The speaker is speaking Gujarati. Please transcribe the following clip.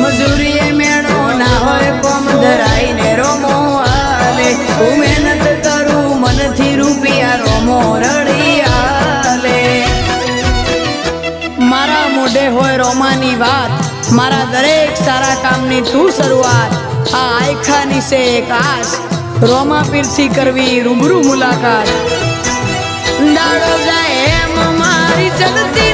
મજૂરીએ મેળો ના હોય કોમ ધરાઈને રોમો હાલે હું મહેનત કરું મનથી રૂપિયા રોમો રડી હાલે મારા મોઢે હોય રોમાની વાત મારા દરેક સારા કામની તું શરૂઆત આ આયખાની છે એક આશ રોમા પીરથી કરવી રૂબરૂ મુલાકાત દાડો જાય એમ મારી જગતી